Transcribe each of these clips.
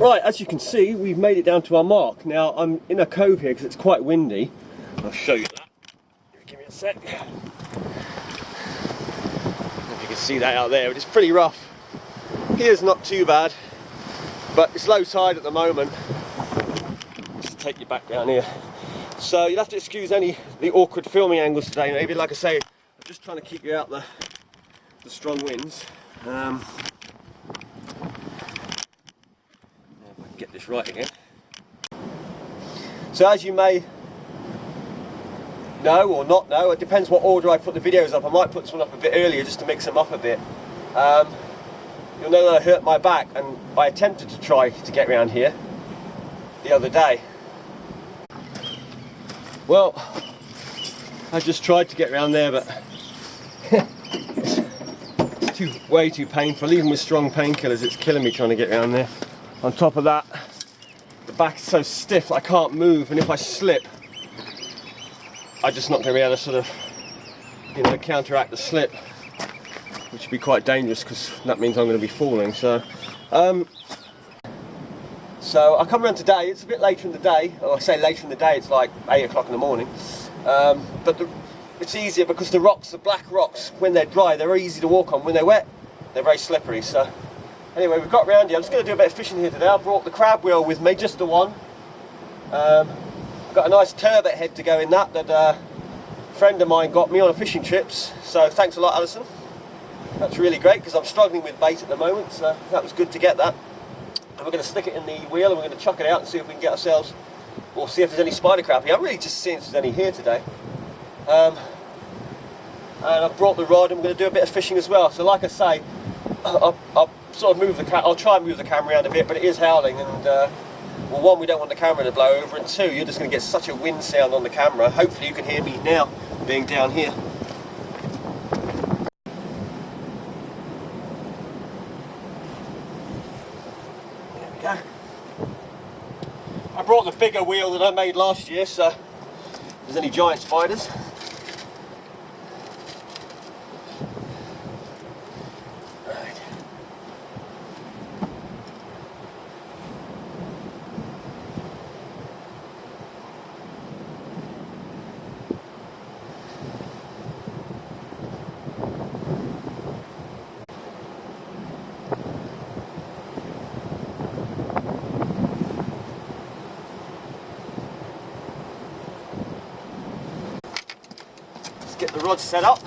Right, as you can see, we've made it down to our mark. Now, I'm in a cove here because it's quite windy. I'll show you that. Give me a sec. I don't know if you can see that out there, but it's pretty rough. Here's not too bad, but it's low tide at the moment. Just take you back down here. So you'll have to excuse the awkward filming angles today. Maybe, like I say, I'm just trying to keep you out the strong winds. Get this right again. So as you may know or not know, it depends what order I put the videos up. I might put this one up a bit earlier just to mix them up a bit. You'll know that I hurt my back, and I attempted to try to get around here the other day. Well, I just tried to get around there, but it's way too painful. Even with strong painkillers, it's killing me trying to get around there. On top of that, the back is so stiff that I can't move, and if I slip, I'm just not going to be able to sort of, counteract the slip, which would be quite dangerous because that means I'm going to be falling. So I come around today. It's a bit later in the day. Or I say later in the day, it's like 8 o'clock in the morning. But it's easier because the rocks, the black rocks, when they're dry, they're very easy to walk on. When they're wet, they're very slippery. So anyway, we've got around here. I'm just going to do a bit of fishing here today. I brought the crab wheel with me, just the one. I've got a nice turbot head to go in that a friend of mine got me on a fishing trips. So thanks a lot, Alison. That's really great because I'm struggling with bait at the moment. So that was good to get that. And we're going to stick it in the wheel and we're going to chuck it out and see if we can get ourselves, or see if there's any spider crab here. I'm really just seeing if there's any here today. And I've brought the rod and we're going to do a bit of fishing as well. So like I say, I'll sort of I'll try and move the camera around a bit, but it is howling, and well, one, we don't want the camera to blow over, and two, you're just going to get such a wind sound on the camera. Hopefully you can hear me now, being down here. There we go. I brought the bigger wheel that I made last year, so if there's any giant spiders. Get the rod set up.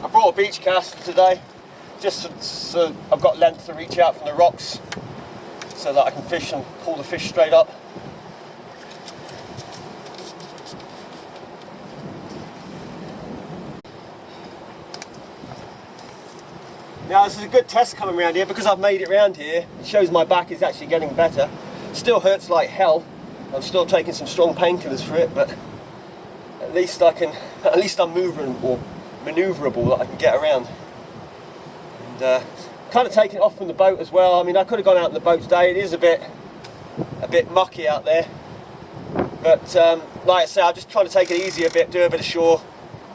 I brought a beach caster today, just so I've got length to reach out from the rocks so that I can fish and pull the fish straight up. Now this is a good test coming around here because I've made it around here. It shows my back is actually getting better. Still hurts like hell. I'm still taking some strong painkillers for it, but at least I'm maneuverable, that I can get around. And kind of taking it off from the boat as well. I mean, I could have gone out in the boat today. It is a bit mucky out there, but like I say, I'm just trying to take it easy a bit, do a bit of shore,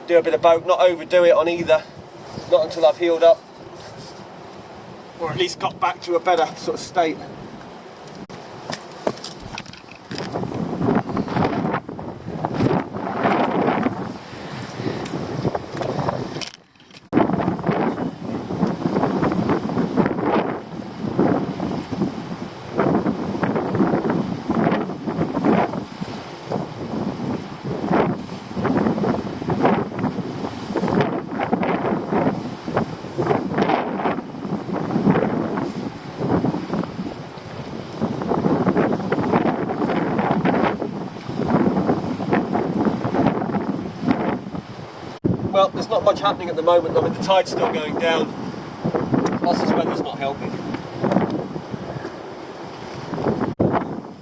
do a bit of boat, not overdo it on either, not until I've healed up, or at least got back to a better sort of state. Well, there's not much happening at the moment. I mean, the tide's still going down. Plus this weather's not helping.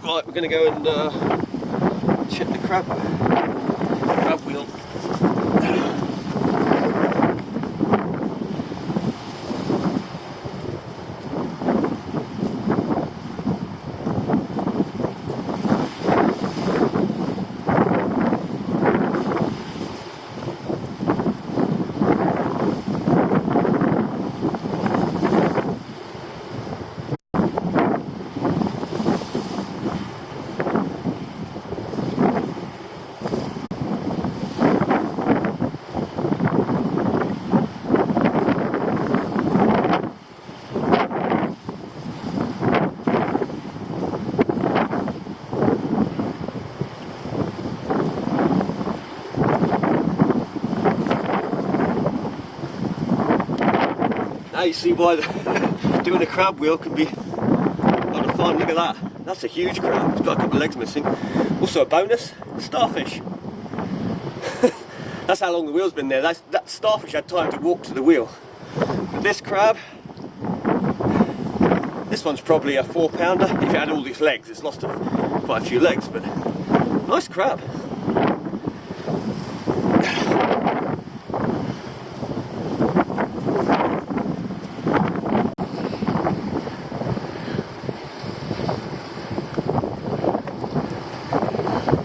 Right, we're going to go and check the crab wheel. Now you see why doing a crab wheel can be a lot of fun. Look at that. That's a huge crab. It's got a couple of legs missing. Also a bonus, the starfish. That's how long the wheel's been there. That starfish had time to walk to the wheel. But this crab, this one's probably a 4-pounder. If it had all these legs, it's lost quite a few legs, but nice crab.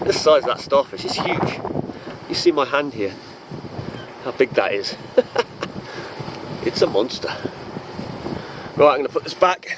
The size of that starfish is huge. You see my hand here, how big that is. It's a monster. Right, I'm going to put this back.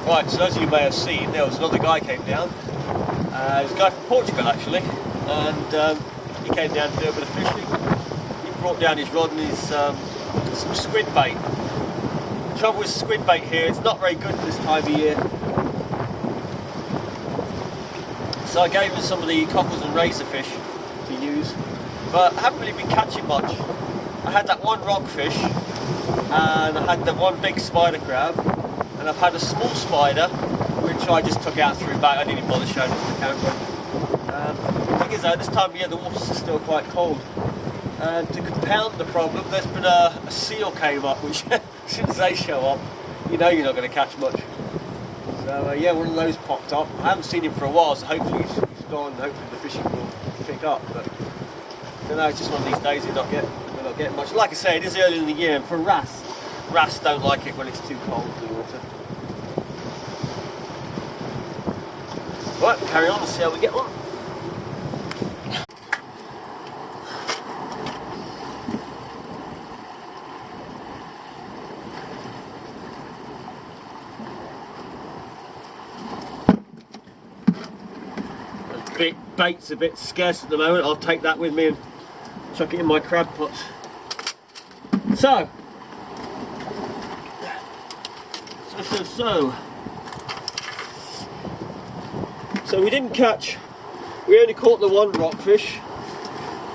Right, so as you may have seen, there was another guy came down. He's a guy from Portugal actually, and he came down to do a bit of fishing. He brought down his rod and his some squid bait. The trouble with squid bait here, it's not very good this time of year. So I gave him some of the cockles and razor fish to use, but I haven't really been catching much. I had that one rockfish, and I had the one big spider crab, and I've had a small spider, which I just took out through back. I didn't even bother showing it to the camera. The thing is though, this time of year the water's still quite cold. And to compound the problem, there's been a seal came up, which as soon as they show up, you know you're not going to catch much. So yeah, one of those popped up. I haven't seen him for a while, so hopefully he's gone, hopefully the fishing will pick up. But I don't know, it's just one of these days we're not getting much. Like I say, it is early in the year, and for wrasse don't like it when it's too cold in the water. Right, carry on and see how we get on. Bait's a bit scarce at the moment. I'll take that with me and chuck it in my crab pots. So we didn't catch, we only caught the one rockfish,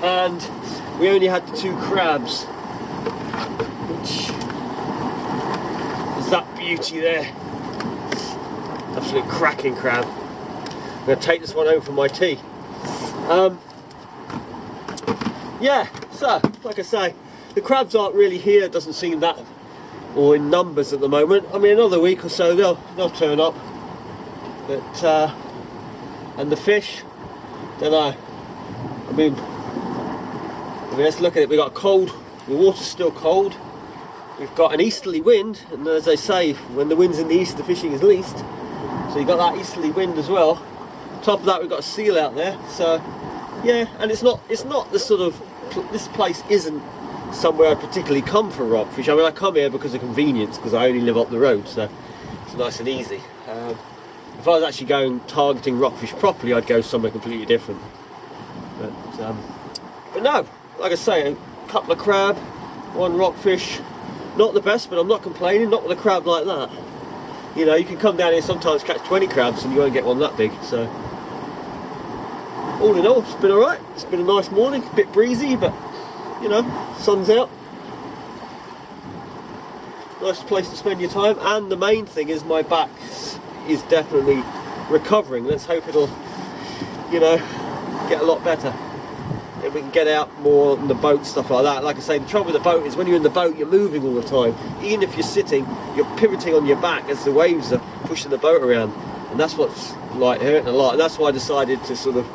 and we only had the two crabs, which is that beauty there. Absolute cracking crab. I'm going to take this one home for my tea. Yeah, so like I say, the crabs aren't really here, it doesn't seem that, or in numbers at the moment. I mean, another week or so they'll turn up, but and the fish, don't know. I mean let's look at it. We got cold, the water's still cold, we've got an easterly wind, and as they say, when the wind's in the east, the fishing is least. So you've got that easterly wind as well. On top of that, we've got a seal out there. So yeah, and it's not the sort of, this place isn't somewhere I particularly come for rockfish. I mean, I come here because of convenience, because I only live up the road, so it's nice and easy. If I was actually going targeting rockfish properly, I'd go somewhere completely different. But no, like I say, a couple of crab, one rockfish. Not the best, but I'm not complaining. Not with a crab like that. You know, you can come down here sometimes, catch 20 crabs, and you won't get one that big. So all in all, it's been all right. It's been a nice morning. A bit breezy, but you know, sun's out. Nice place to spend your time. And the main thing is my back is definitely recovering. Let's hope it'll, you know, get a lot better. If we can get out more on the boat, stuff like that. Like I say, the trouble with the boat is when you're in the boat, you're moving all the time. Even if you're sitting, you're pivoting on your back as the waves are pushing the boat around. And that's what's like hurting a lot. And that's why I decided to sort of,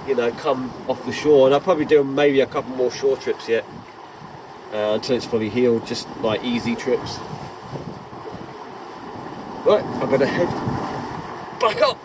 you know, come off the shore. And I'll probably do maybe a couple more shore trips yet until it's fully healed, just like easy trips. Right, I'm gonna head back up.